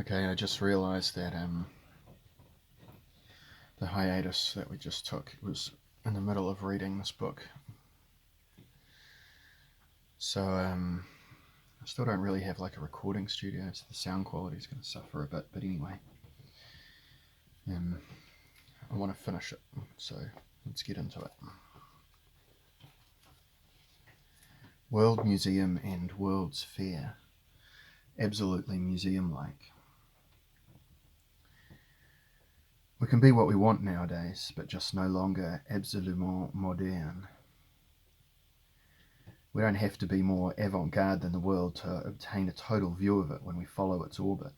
Okay, I just realised that the hiatus that we just took was in the middle of reading this book. So I still don't really have like a recording studio, so the sound quality is going to suffer a bit. But anyway, I want to finish it, so let's get into it. World Museum and World's Fair. Absolutely museum-like. We can be what we want nowadays, but just no longer absolument moderne. We don't have to be more avant-garde than the world to obtain a total view of it when we follow its orbit.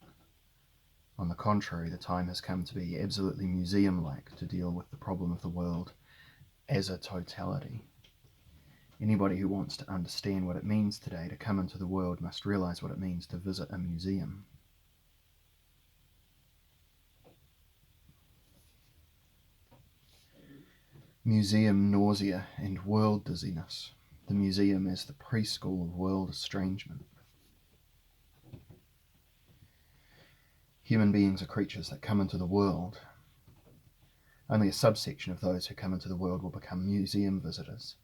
On the contrary, the time has come to be absolutely museum-like to deal with the problem of the world as a totality. Anybody who wants to understand what it means today to come into the world must realize what it means to visit a museum. Museum nausea and world dizziness. The museum as the preschool of world estrangement. Human beings are creatures that come into the world. Only a subsection of those who come into the world will become museum visitors.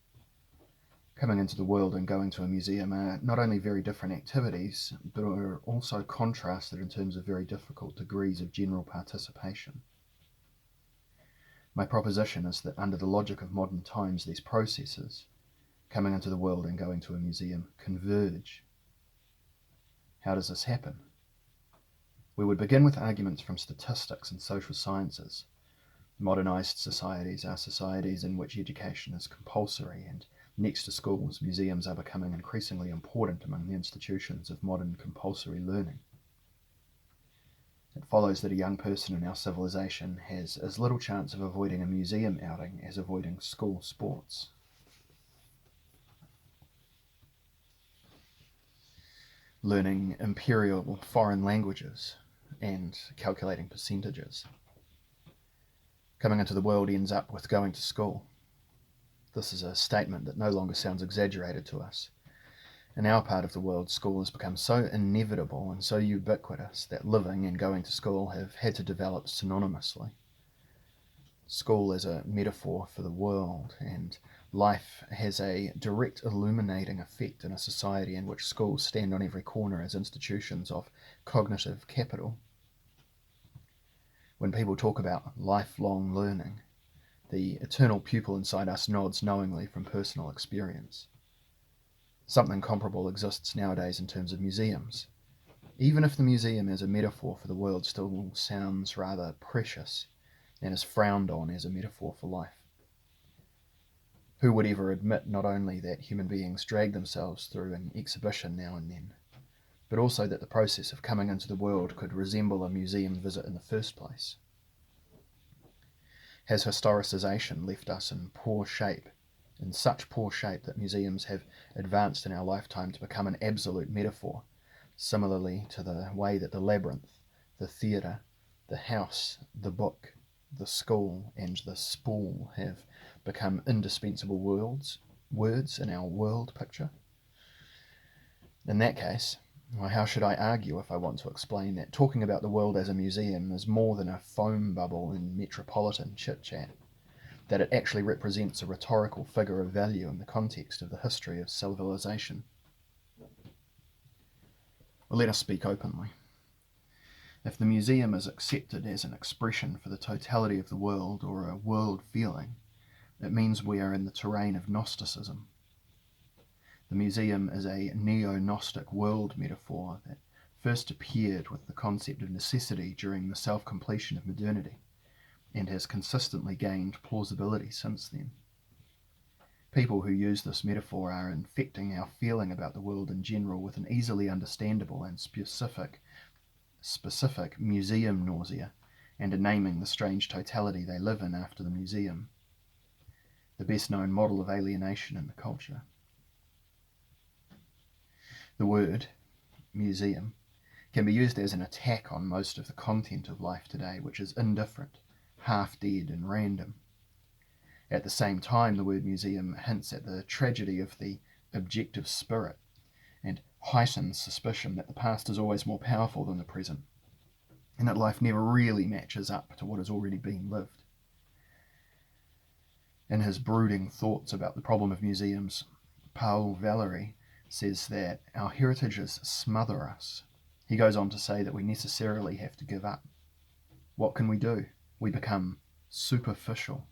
Coming into the world and going to a museum are not only very different activities, but are also contrasted in terms of very difficult degrees of general participation. My proposition is that under the logic of modern times, these processes, coming into the world and going to a museum, converge. How does this happen? We would begin with arguments from statistics and social sciences. Modernized societies are societies in which education is compulsory, and next to schools, museums are becoming increasingly important among the institutions of modern compulsory learning. It follows that a young person in our civilization has as little chance of avoiding a museum outing as avoiding school sports. Learning imperial foreign languages and calculating percentages. Coming into the world ends up with going to school. This is a statement that no longer sounds exaggerated to us. In our part of the world, school has become so inevitable and so ubiquitous that living and going to school have had to develop synonymously. School is a metaphor for the world, and life has a direct illuminating effect in a society in which schools stand on every corner as institutions of cognitive capital. When people talk about lifelong learning, the eternal pupil inside us nods knowingly from personal experience. Something comparable exists nowadays in terms of museums. Even if the museum as a metaphor for the world still sounds rather precious and is frowned on as a metaphor for life. Who would ever admit not only that human beings drag themselves through an exhibition now and then, but also that the process of coming into the world could resemble a museum visit in the first place? Has historicization left us in poor shape, in such poor shape that museums have advanced in our lifetime to become an absolute metaphor, similarly to the way that the labyrinth, the theatre, the house, the book, the school, and the spool have become indispensable words in our world picture? In that case, well, how should I argue if I want to explain that talking about the world as a museum is more than a foam bubble in metropolitan chit-chat, that it actually represents a rhetorical figure of value in the context of the history of civilization? Well, let us speak openly. If the museum is accepted as an expression for the totality of the world or a world feeling, it means we are in the terrain of Gnosticism. The museum is a neo-Gnostic world metaphor that first appeared with the concept of necessity during the self-completion of modernity, and has consistently gained plausibility since then. People who use this metaphor are infecting our feeling about the world in general with an easily understandable and specific museum nausea, and are naming the strange totality they live in after the museum, the best known model of alienation in the culture. The word, museum, can be used as an attack on most of the content of life today, which is indifferent, half-dead and random. At the same time, the word museum hints at the tragedy of the objective spirit and heightens suspicion that the past is always more powerful than the present. and that life never really matches up to what has already been lived. In his brooding thoughts about the problem of museums, Paul Valery says that our heritages smother us. He goes on to say that we necessarily have to give up. What can we do? We become superficial.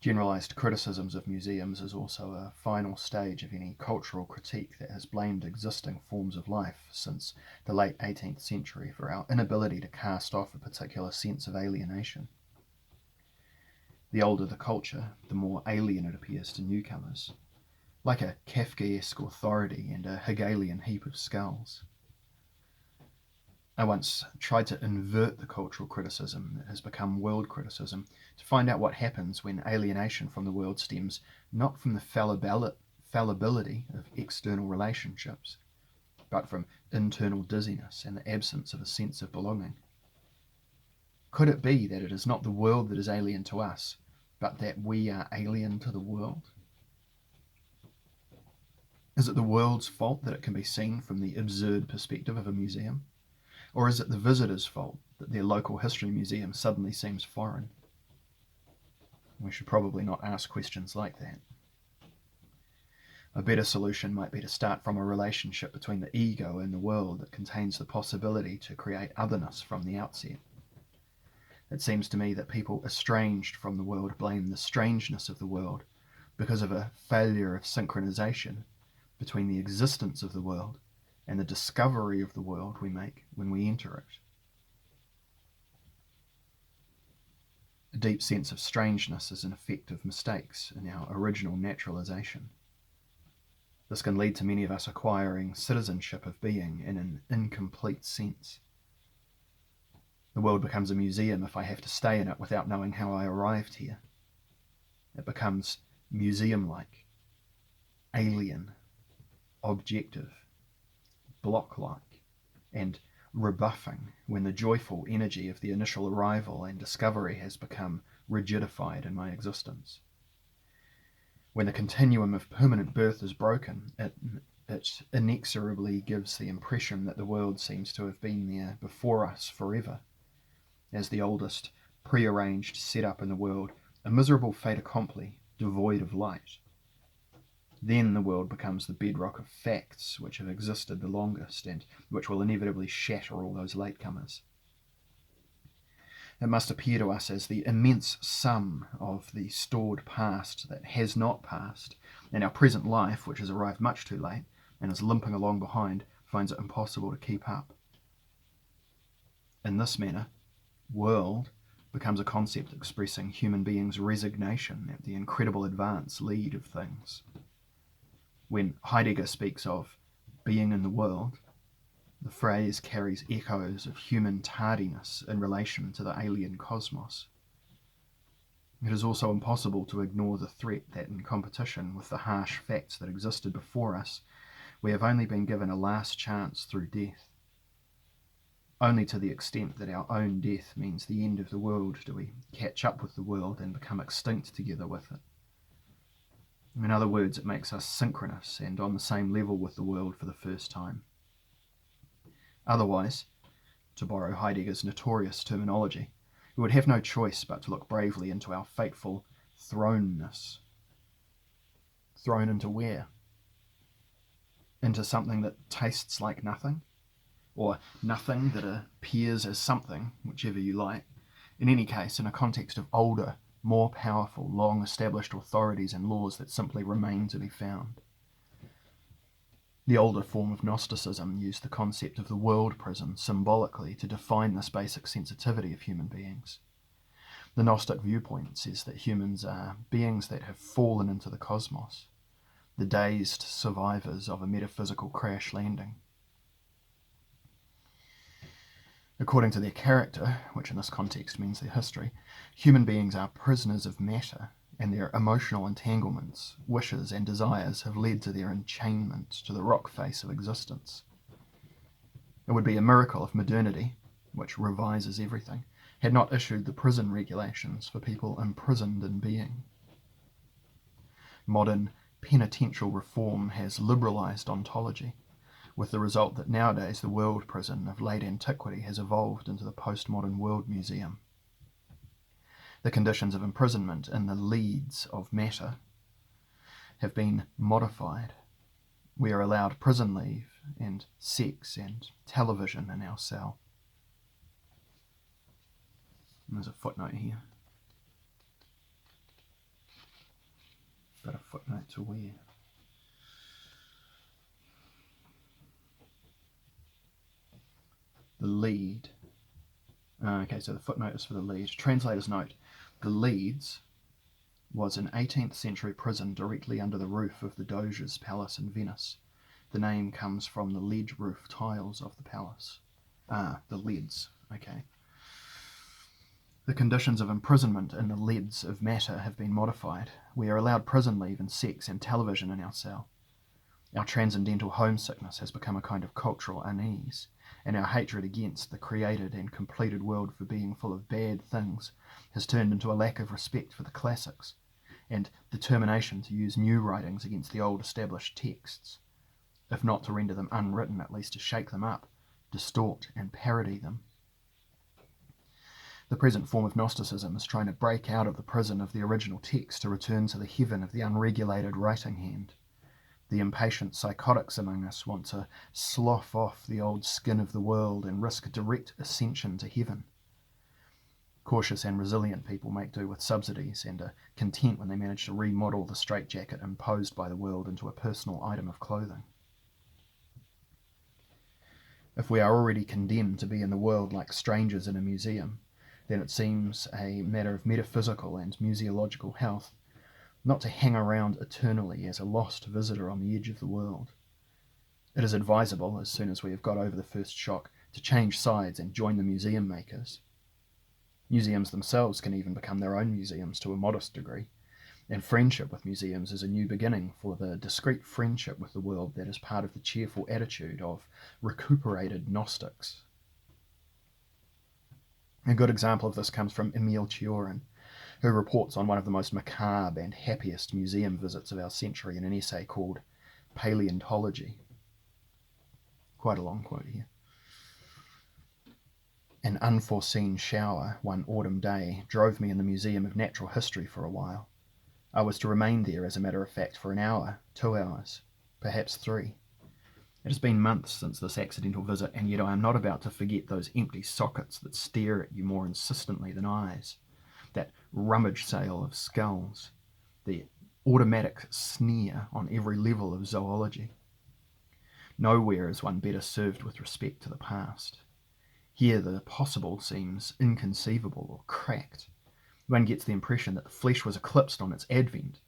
Generalised criticisms of museums is also a final stage of any cultural critique that has blamed existing forms of life since the late 18th century for our inability to cast off a particular sense of alienation. The older the culture, the more alien it appears to newcomers, like a Kafkaesque authority and a Hegelian heap of skulls. I once tried to invert the cultural criticism that has become world criticism to find out what happens when alienation from the world stems not from the fallibility of external relationships, but from internal dizziness and the absence of a sense of belonging. Could it be that it is not the world that is alien to us, but that we are alien to the world? Is it the world's fault that it can be seen from the absurd perspective of a museum? Or is it the visitor's fault that their local history museum suddenly seems foreign? We should probably not ask questions like that. A better solution might be to start from a relationship between the ego and the world that contains the possibility to create otherness from the outset. It seems to me that people estranged from the world blame the strangeness of the world because of a failure of synchronization between the existence of the world and the discovery of the world we make when we enter it. A deep sense of strangeness is an effect of mistakes in our original naturalization. This can lead to many of us acquiring citizenship of being in an incomplete sense. The world becomes a museum if I have to stay in it without knowing how I arrived here. It becomes museum-like, alien, objective, block-like, and rebuffing when the joyful energy of the initial arrival and discovery has become rigidified in my existence. When the continuum of permanent birth is broken, it inexorably gives the impression that the world seems to have been there before us forever, as the oldest prearranged setup in the world, a miserable fait accompli, devoid of light. Then the world becomes the bedrock of facts which have existed the longest and which will inevitably shatter all those latecomers. It must appear to us as the immense sum of the stored past that has not passed, and our present life, which has arrived much too late and is limping along behind, finds it impossible to keep up. In this manner, world becomes a concept expressing human beings' resignation at the incredible advance lead of things. When Heidegger speaks of being in the world, the phrase carries echoes of human tardiness in relation to the alien cosmos. It is also impossible to ignore the threat that in competition with the harsh facts that existed before us, we have only been given a last chance through death. Only to the extent that our own death means the end of the world do we catch up with the world and become extinct together with it. In other words, it makes us synchronous and on the same level with the world for the first time. Otherwise, to borrow Heidegger's notorious terminology, we would have no choice but to look bravely into our fateful thrownness. Thrown into where? Into something that tastes like nothing? Or nothing that appears as something, whichever you like. In any case, in a context of older, more powerful, long-established authorities and laws that simply remain to be found. The older form of Gnosticism used the concept of the world prison symbolically to define this basic sensitivity of human beings. The Gnostic viewpoint says that humans are beings that have fallen into the cosmos, the dazed survivors of a metaphysical crash landing. According to their character, which in this context means their history, human beings are prisoners of matter, and their emotional entanglements, wishes and desires have led to their enchainment to the rock face of existence. It would be a miracle if modernity, which revises everything, had not issued the prison regulations for people imprisoned in being. Modern penitential reform has liberalized ontology, with the result that nowadays the world prison of late antiquity has evolved into the postmodern world museum. The conditions of imprisonment in the leads of matter have been modified. We are allowed prison leave and sex and television in our cell. And there's a footnote here. But a footnote to where? The lead. Okay, so the footnote is for the lead. Translator's note. The Leads was an 18th century prison directly under the roof of the Doge's palace in Venice. The name comes from the lead roof tiles of the palace. The leads. Okay. The conditions of imprisonment in the leads of matter have been modified. We are allowed prison leave and sex and television in our cell. Our transcendental homesickness has become a kind of cultural unease, and our hatred against the created and completed world for being full of bad things has turned into a lack of respect for the classics, and determination to use new writings against the old established texts, if not to render them unwritten, at least to shake them up, distort and parody them. The present form of Gnosticism is trying to break out of the prison of the original text to return to the heaven of the unregulated writing hand. The impatient psychotics among us want to slough off the old skin of the world and risk direct ascension to heaven. Cautious and resilient people make do with subsidies and are content when they manage to remodel the straitjacket imposed by the world into a personal item of clothing. If we are already condemned to be in the world like strangers in a museum, then it seems a matter of metaphysical and museological health not to hang around eternally as a lost visitor on the edge of the world. It is advisable, as soon as we have got over the first shock, to change sides and join the museum makers. Museums themselves can even become their own museums to a modest degree, and friendship with museums is a new beginning for the discreet friendship with the world that is part of the cheerful attitude of recuperated Gnostics. A good example of this comes from Emile Cioran, who reports on one of the most macabre and happiest museum visits of our century in an essay called Paleontology. Quite a long quote here. An unforeseen shower one autumn day drove me in the Museum of Natural History for a while. I was to remain there, as a matter of fact, for an hour, 2 hours, perhaps 3. It has been months since this accidental visit, and yet I am not about to forget those empty sockets that stare at you more insistently than eyes, that rummage sale of skulls, the automatic sneer on every level of zoology. Nowhere is one better served with respect to the past. Here the possible seems inconceivable or cracked. One gets the impression that the flesh was eclipsed on its advent,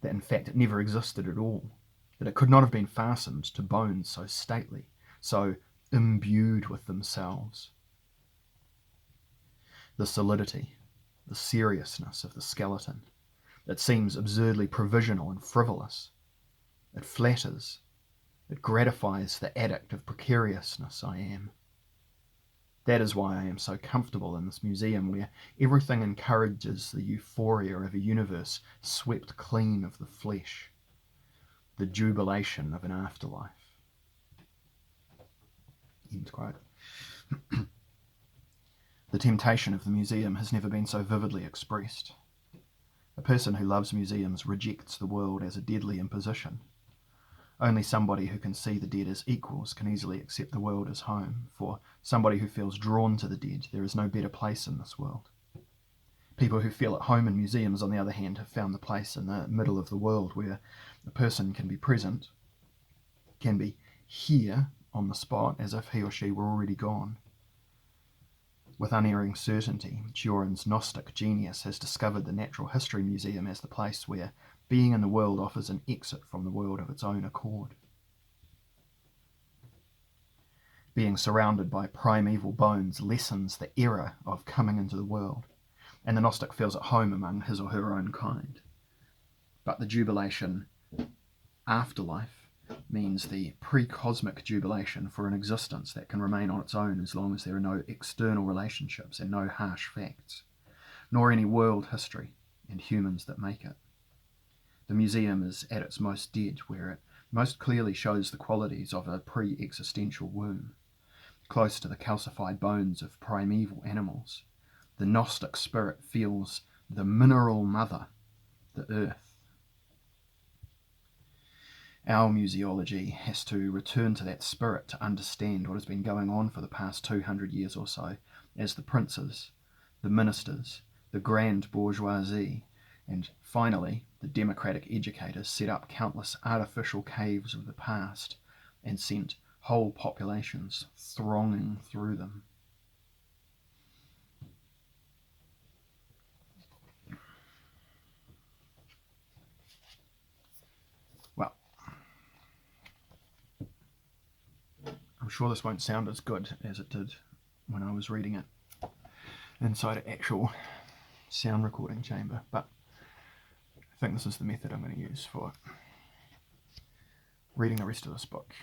that in fact it never existed at all, that it could not have been fastened to bones so stately, so imbued with themselves. The solidity, the seriousness of the skeleton, it seems absurdly provisional and frivolous. It flatters, it gratifies the addict of precariousness I am. That is why I am so comfortable in this museum, where everything encourages the euphoria of a universe swept clean of the flesh, the jubilation of an afterlife. End quote. The temptation of the museum has never been so vividly expressed. A person who loves museums rejects the world as a deadly imposition. Only somebody who can see the dead as equals can easily accept the world as home. For somebody who feels drawn to the dead, there is no better place in this world. People who feel at home in museums, on the other hand, have found the place in the middle of the world where a person can be present, can be here on the spot as if he or she were already gone. With unerring certainty, Cioran's Gnostic genius has discovered the Natural History Museum as the place where being in the world offers an exit from the world of its own accord. Being surrounded by primeval bones lessens the error of coming into the world, and the Gnostic feels at home among his or her own kind. But the jubilation afterlife means the pre-cosmic jubilation for an existence that can remain on its own as long as there are no external relationships and no harsh facts, nor any world history and humans that make it. The museum is at its most dead where it most clearly shows the qualities of a pre-existential womb. Close to the calcified bones of primeval animals, the Gnostic spirit feels the mineral mother, the earth. Our museology has to return to that spirit to understand what has been going on for the past 200 years or so, as the princes, the ministers, the grand bourgeoisie, and finally the democratic educators set up countless artificial caves of the past and sent whole populations thronging through them. Well, I'm sure this won't sound as good as it did when I was reading it inside an actual sound recording chamber, but I think this is the method I'm going to use for reading the rest of this book.